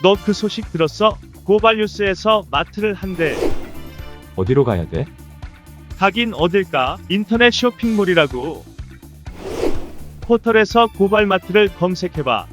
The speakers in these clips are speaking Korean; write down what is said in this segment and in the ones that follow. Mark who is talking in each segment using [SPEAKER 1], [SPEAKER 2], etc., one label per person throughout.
[SPEAKER 1] 너 그 소식 들었어? 고발뉴스에서 마트를 한대.
[SPEAKER 2] 어디로 가야 돼?
[SPEAKER 1] 가긴 어딜까? 인터넷 쇼핑몰이라고. 포털에서 고발마트를 검색해봐.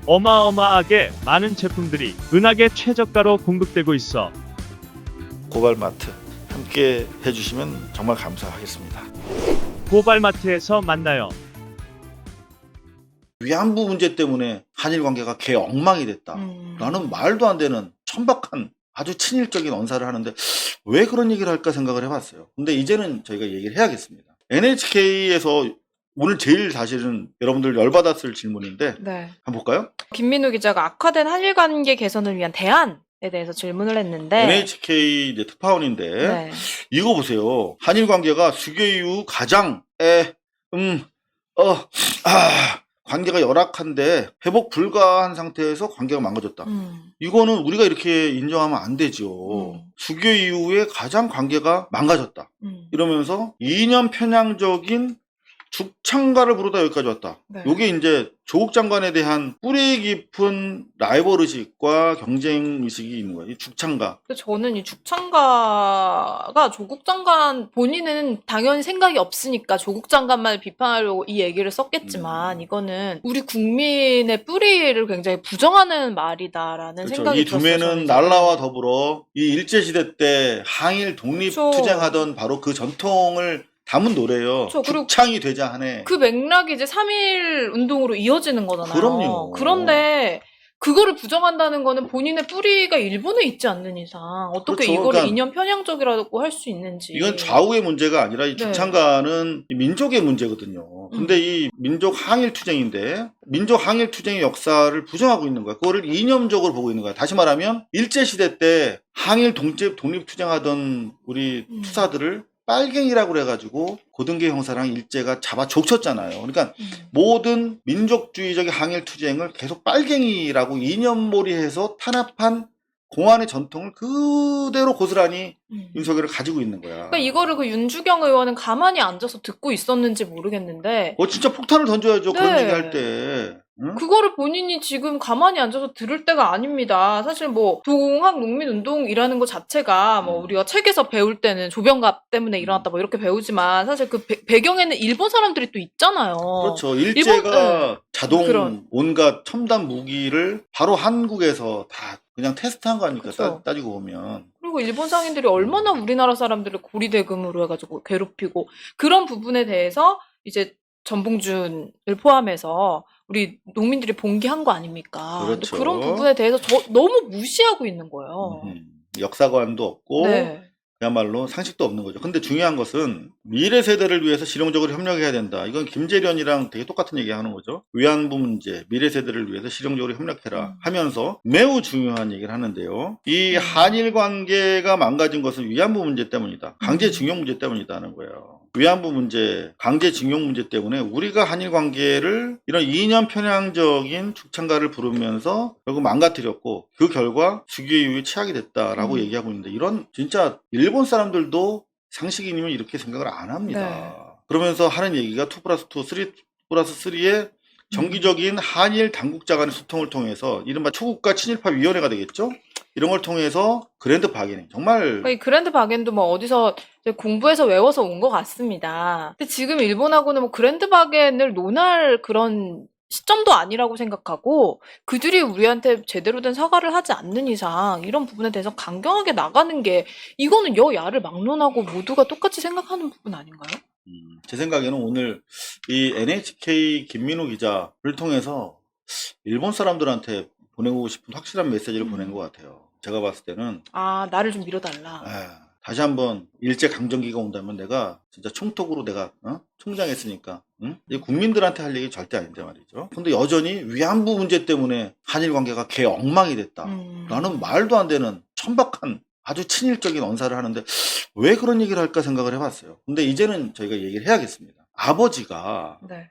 [SPEAKER 1] 어마어마하게 많은 제품들이 은하계 최저가로 공급되고 있어.
[SPEAKER 3] 고발마트 함께 해주시면 정말 감사하겠습니다.
[SPEAKER 1] 고발마트에서 만나요.
[SPEAKER 3] 위안부 문제 때문에 한일 관계가 개엉망이 됐다. 라는 말도 안 되는 천박한 아주 친일적인 언사를 하는데 왜 그런 얘기를 할까 생각을 해봤어요. 근데 이제는 저희가 얘기를 해야겠습니다. NHK에서 오늘 제일 사실은 여러분들 열받았을 질문인데
[SPEAKER 4] 네.
[SPEAKER 3] 한번 볼까요?
[SPEAKER 4] 김민우 기자가 악화된 한일 관계 개선을 위한 대안에 대해서 질문을 했는데
[SPEAKER 3] NHK 이제 특파원인데
[SPEAKER 4] 네.
[SPEAKER 3] 이거 보세요. 한일 관계가 수교 이후 가장 관계가 열악한데 회복 불가한 상태에서 관계가 망가졌다. 이거는 우리가 이렇게 인정하면 안 되죠. 수교 이후에 가장 관계가 망가졌다. 이러면서 2년 편향적인 죽창가를 부르다 여기까지 왔다.
[SPEAKER 4] 네.
[SPEAKER 3] 이게 이제 조국 장관에 대한 뿌리 깊은 라이벌 의식과 경쟁 의식이 있는 거예요. 이 죽창가.
[SPEAKER 4] 근데 저는 이 죽창가가 조국 장관 본인은 당연히 생각이 없으니까 조국 장관만 비판하려고 이 얘기를 썼겠지만 이거는 우리 국민의 뿌리를 굉장히 부정하는 말이다라는
[SPEAKER 3] 그렇죠.
[SPEAKER 4] 생각이
[SPEAKER 3] 이
[SPEAKER 4] 들었어요.
[SPEAKER 3] 두매는
[SPEAKER 4] 저는.
[SPEAKER 3] 날라와 더불어 이 일제시대 때 항일 독립
[SPEAKER 4] 그렇죠.
[SPEAKER 3] 투쟁하던 바로 그 전통을 담은 노래예요.
[SPEAKER 4] 그렇죠. 그리고
[SPEAKER 3] 죽창이 되자 하네.
[SPEAKER 4] 그 맥락이 이제 3.1 운동으로 이어지는 거잖아요.
[SPEAKER 3] 그럼요.
[SPEAKER 4] 그런데 그거를 부정한다는 거는 본인의 뿌리가 일본에 있지 않는 이상 어떻게
[SPEAKER 3] 그렇죠.
[SPEAKER 4] 이거를
[SPEAKER 3] 그러니까
[SPEAKER 4] 이념 편향적이라고 할 수 있는지.
[SPEAKER 3] 이건 좌우의 문제가 아니라 이
[SPEAKER 4] 네.
[SPEAKER 3] 죽창가는 이 민족의 문제거든요. 근데 이 민족 항일 투쟁인데 민족 항일 투쟁의 역사를 부정하고 있는 거야. 그거를 이념적으로 보고 있는 거야. 다시 말하면 일제시대 때 항일 독립 투쟁하던 우리 투사들을 빨갱이라고 그래가지고 고등계 형사랑 일제가 잡아 족쳤잖아요. 그러니까 모든 민족주의적 항일 투쟁을 계속 빨갱이라고 이념몰이해서 탄압한 공안의 전통을 그대로 고스란히 윤석열을 가지고 있는 거야.
[SPEAKER 4] 그러니까 이거를 그 윤주경 의원은 가만히 앉아서 듣고 있었는지 모르겠는데
[SPEAKER 3] 진짜 폭탄을 던져야죠. 그런
[SPEAKER 4] 네.
[SPEAKER 3] 얘기할 때. 응?
[SPEAKER 4] 그거를 본인이 지금 가만히 앉아서 들을 때가 아닙니다. 사실 뭐 동학 농민운동이라는 것 자체가 뭐 우리가 책에서 배울 때는 조병갑 때문에 일어났다 뭐 이렇게 배우지만 사실 그 배경에는 일본 사람들이 또 있잖아요.
[SPEAKER 3] 그렇죠. 일제가
[SPEAKER 4] 네.
[SPEAKER 3] 자동
[SPEAKER 4] 그런.
[SPEAKER 3] 온갖 첨단 무기를 바로 한국에서 다 그냥 테스트한 거 아닙니까?
[SPEAKER 4] 그쵸.
[SPEAKER 3] 따지고 보면.
[SPEAKER 4] 그리고 일본 상인들이 얼마나 우리나라 사람들을 고리대금으로 해가지고 괴롭히고 그런 부분에 대해서 이제 전봉준을 포함해서 우리 농민들이 봉기한 거 아닙니까? 근데
[SPEAKER 3] 그렇죠.
[SPEAKER 4] 그런 부분에 대해서 너무 무시하고 있는 거예요.
[SPEAKER 3] 역사관도 없고
[SPEAKER 4] 네.
[SPEAKER 3] 그야말로 상식도 없는 거죠. 근데 중요한 것은 미래 세대를 위해서 실용적으로 협력해야 된다. 이건 김재련이랑 되게 똑같은 얘기 하는 거죠. 위안부 문제, 미래 세대를 위해서 실용적으로 협력해라 하면서 매우 중요한 얘기를 하는데요. 이 한일 관계가 망가진 것은 위안부 문제 때문이다. 강제징용 문제 때문이다는 거예요. 위안부 문제, 강제징용 문제 때문에 우리가 한일 관계를 이런 이념 편향적인 죽창가를 부르면서 결국 망가뜨렸고 그 결과 수교 이후에 최악이 됐다라고 얘기하고 있는데 이런 진짜 일본 사람들도 상식인이면 이렇게 생각을 안 합니다.
[SPEAKER 4] 네.
[SPEAKER 3] 그러면서 하는 얘기가 2+2, 3+3의 정기적인 한일 당국자 간의 소통을 통해서 이른바 초국가 친일파 위원회가 되겠죠? 이런 걸 통해서 그랜드 바게닝 정말
[SPEAKER 4] 이 그랜드 바겐도 뭐 어디서 이제 공부해서 외워서 온 것 같습니다. 근데 지금 일본하고는 뭐 그랜드 바겐을 논할 그런 시점도 아니라고 생각하고 그들이 우리한테 제대로 된 사과를 하지 않는 이상 이런 부분에 대해서 강경하게 나가는 게 이거는 여야를 막론하고 모두가 똑같이 생각하는 부분 아닌가요?
[SPEAKER 3] 제 생각에는 오늘 이 NHK 김민우 기자를 통해서 일본 사람들한테 보내고 싶은 확실한 메시지를 보낸 것 같아요. 제가 봤을 때는
[SPEAKER 4] 아, 나를 좀 밀어달라.
[SPEAKER 3] 다시 한번 일제 강점기가 온다면 내가 진짜 총톡으로 내가 총장했으니까 이 국민들한테 할 얘기 절대 아닌데 말이죠. 근데 여전히 위안부 문제 때문에 한일 관계가 개엉망이 됐다. 라는 말도 안 되는 천박한 아주 친일적인 언사를 하는데 왜 그런 얘기를 할까 생각을 해봤어요. 근데 이제는 저희가 얘기를 해야겠습니다. 아버지가
[SPEAKER 4] 네.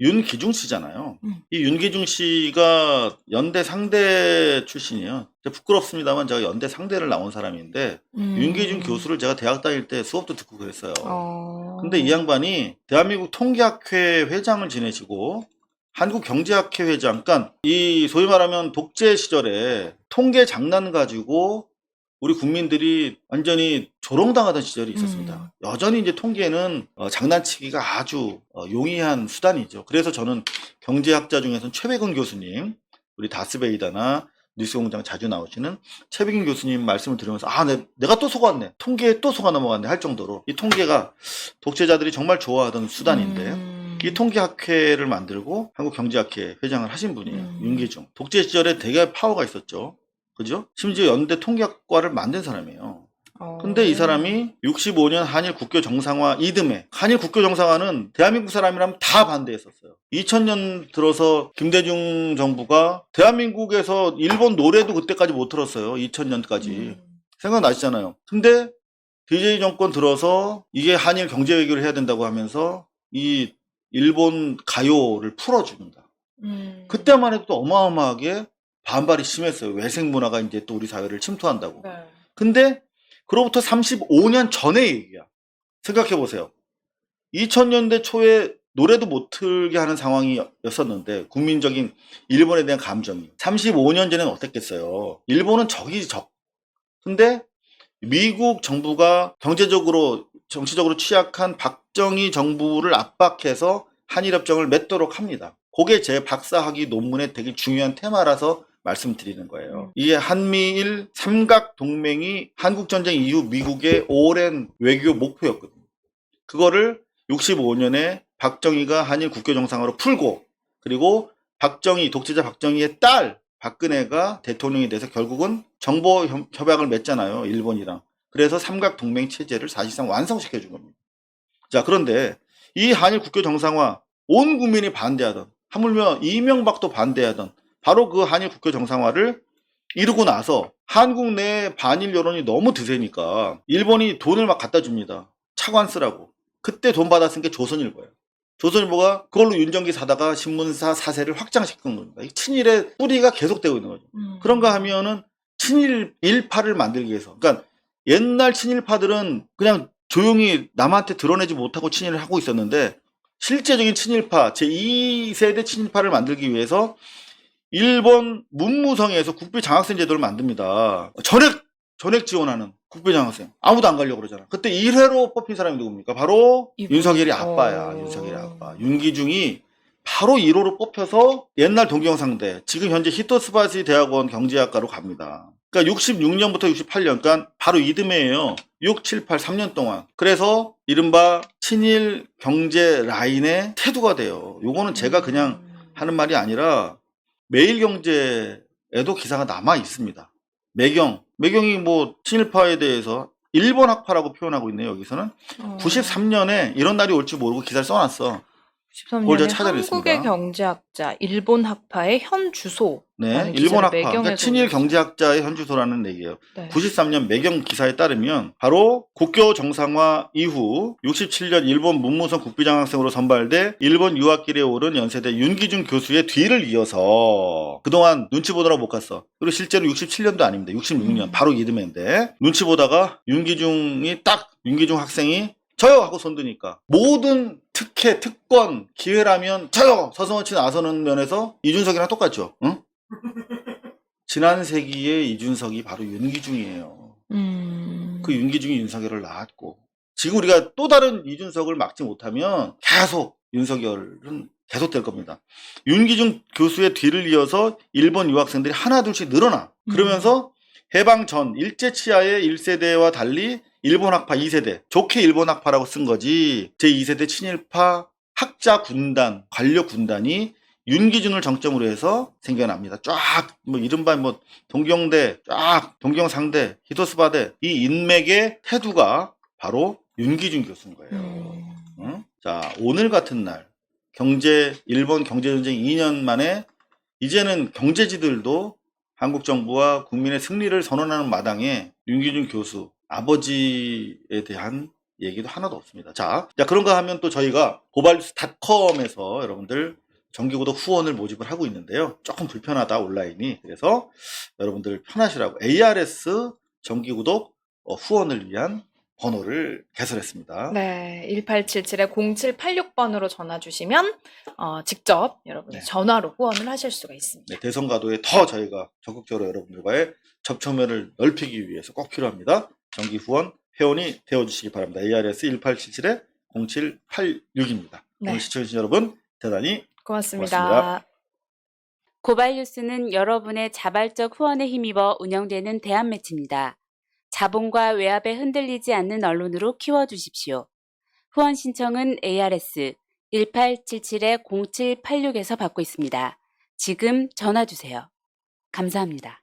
[SPEAKER 3] 윤기중 씨잖아요. 이 윤기중 씨가 연대 상대 출신이에요. 부끄럽습니다만 제가 연대 상대를 나온 사람인데 윤기중 교수를 제가 대학 다닐 때 수업도 듣고 그랬어요. 근데 이 양반이 대한민국 통계학회 회장을 지내시고 한국경제학회 회장, 그러니까 이 소위 말하면 독재 시절에 통계 장난 가지고 우리 국민들이 완전히 조롱당하던 시절이 있었습니다. 여전히 이제 통계는 장난치기가 아주 용이한 수단이죠. 그래서 저는 경제학자 중에서는 최백운 교수님, 우리 다스베이다나 뉴스공장 자주 나오시는 최백운 교수님 말씀을 들으면서 내가 또 속았네. 통계에 또 속아 넘어갔네 할 정도로 이 통계가 독재자들이 정말 좋아하던 수단인데 이 통계학회를 만들고 한국경제학회 회장을 하신 분이에요. 윤기중. 독재 시절에 되게 파워가 있었죠. 그죠? 심지어 연대 통계학과를 만든 사람이에요. 근데 이 사람이 65년 한일 국교 정상화 이듬해, 한일 국교 정상화는 대한민국 사람이라면 다 반대했었어요. 2000년 들어서 김대중 정부가 대한민국에서 일본 노래도 그때까지 못 들었어요. 2000년까지. 생각나시잖아요. 근데 DJ 정권 들어서 이게 한일 경제 외교를 해야 된다고 하면서 이 일본 가요를 풀어줍니다. 그때만 해도 또 어마어마하게 반발이 심했어요. 외색 문화가 이제 또 우리 사회를 침투한다고.
[SPEAKER 4] 네.
[SPEAKER 3] 근데 그로부터 35년 전의 얘기야. 생각해 보세요. 2000년대 초에 노래도 못 틀게 하는 상황이었었는데 국민적인 일본에 대한 감정이 35년 전에는 어땠겠어요. 일본은 적이지 적. 근데 미국 정부가 경제적으로 정치적으로 취약한 박정희 정부를 압박해서 한일협정을 맺도록 합니다. 그게 제 박사학위 논문의 되게 중요한 테마라서 말씀드리는 거예요. 이게 한미일 삼각동맹이 한국전쟁 이후 미국의 오랜 외교 목표였거든요. 그거를 65년에 박정희가 한일 국교 정상화로 풀고 그리고 독재자 박정희의 딸 박근혜가 대통령이 돼서 결국은 정보 협약을 맺잖아요. 일본이랑. 그래서 삼각동맹 체제를 사실상 완성시켜 준 겁니다. 자, 그런데 이 한일 국교 정상화 온 국민이 반대하던 하물며 이명박도 반대하던 바로 그 한일 국교 정상화를 이루고 나서 한국 내 반일 여론이 너무 드세니까 일본이 돈을 막 갖다 줍니다. 차관 쓰라고. 그때 돈 받아 쓴 게 조선일보예요. 조선일보가 그걸로 윤정기 사다가 신문사 사세를 확장시킨 겁니다. 친일의 뿌리가 계속되고 있는 거죠. 그런가 하면은 친일 일파를 만들기 위해서. 그러니까 옛날 친일파들은 그냥 조용히 남한테 드러내지 못하고 친일을 하고 있었는데 실제적인 친일파, 제2세대 친일파를 만들기 위해서 일본 문무성에서 국비 장학생 제도를 만듭니다. 전액 지원하는 국비 장학생. 아무도 안 가려고 그러잖아. 그때 1회로 뽑힌 사람이 누굽니까? 바로 윤석열이 아빠야. 윤석열이 아빠. 윤기중이 바로 1호로 뽑혀서 옛날 동경상대, 지금 현재 히토스바시 대학원 경제학과로 갑니다. 그러니까 66년부터 68년, 그러니까 바로 이듬해예요. 6, 7, 8, 3년 동안. 그래서 이른바 친일 경제 라인의 태두가 돼요. 요거는 제가 그냥 하는 말이 아니라 매일경제에도 기사가 남아 있습니다. 매경이 뭐 친일파에 대해서 일본 학파라고 표현하고 있네요. 여기서는 93년에 이런 날이 올 줄 모르고 기사를 써놨어.
[SPEAKER 4] 13년에 한국의 경제학자 일본 학파의 현 주소.
[SPEAKER 3] 네, 일본 학파, 그러니까 친일 경제학자의 현 주소라는 얘기예요. 네. 93년 매경 기사에 따르면 바로 국교 정상화 이후 67년 일본 문무성 국비장학생으로 선발돼 일본 유학길에 오른 연세대 윤기중 교수의 뒤를 이어서 그동안 눈치 보느라 못 갔어. 그리고 실제로 67년도 아닙니다. 66년 바로 이듬해인데 눈치 보다가 윤기중 학생이 저요! 하고 손드니까 모든 특혜, 특권, 기회라면 저요! 서성어치 나서는 면에서 이준석이랑 똑같죠. 응? 지난 세기의 이준석이 바로 윤기중이에요. 그 윤기중이 윤석열을 낳았고 지금 우리가 또 다른 이준석을 막지 못하면 계속 윤석열은 계속될 겁니다. 윤기중 교수의 뒤를 이어서 일본 유학생들이 하나둘씩 늘어나. 그러면서 해방 전 일제치하의 1세대와 달리 일본 학파 2세대, 좋게 일본 학파라고 쓴 거지 제2세대 친일파 학자 군단, 관력 군단이 윤기중을 정점으로 해서 생겨납니다. 쫙 이른바 동경대, 쫙 동경상대, 히토스바대 이 인맥의 태두가 바로 윤기중 교수인 거예요. 응? 자, 오늘 같은 날 일본 경제전쟁 2년 만에 이제는 경제지들도 한국 정부와 국민의 승리를 선언하는 마당에 윤기중 교수 아버지에 대한 얘기도 하나도 없습니다. 자, 그런가 하면 또 저희가 고발뉴스닷컴에서 여러분들 정기구독 후원을 모집을 하고 있는데요. 조금 불편하다 온라인이. 그래서 여러분들 편하시라고 ARS 정기구독 후원을 위한 번호를 개설했습니다.
[SPEAKER 4] 네, 1877-0786번으로 전화 주시면 직접 여러분이
[SPEAKER 3] 네.
[SPEAKER 4] 전화로 후원을 하실 수가 있습니다.
[SPEAKER 3] 네, 대선가도에 더 저희가 적극적으로 여러분들과의 접촉면을 넓히기 위해서 꼭 필요합니다. 정기 후원 회원이 되어주시기 바랍니다. ARS 1877-0786입니다.
[SPEAKER 4] 네.
[SPEAKER 3] 오늘 시청해주신 여러분 대단히
[SPEAKER 4] 고맙습니다.
[SPEAKER 3] 고맙습니다.
[SPEAKER 5] 고발뉴스는 여러분의 자발적 후원에 힘입어 운영되는 대한매체입니다. 자본과 외압에 흔들리지 않는 언론으로 키워주십시오. 후원 신청은 ARS 1877-0786에서 받고 있습니다. 지금 전화 주세요. 감사합니다.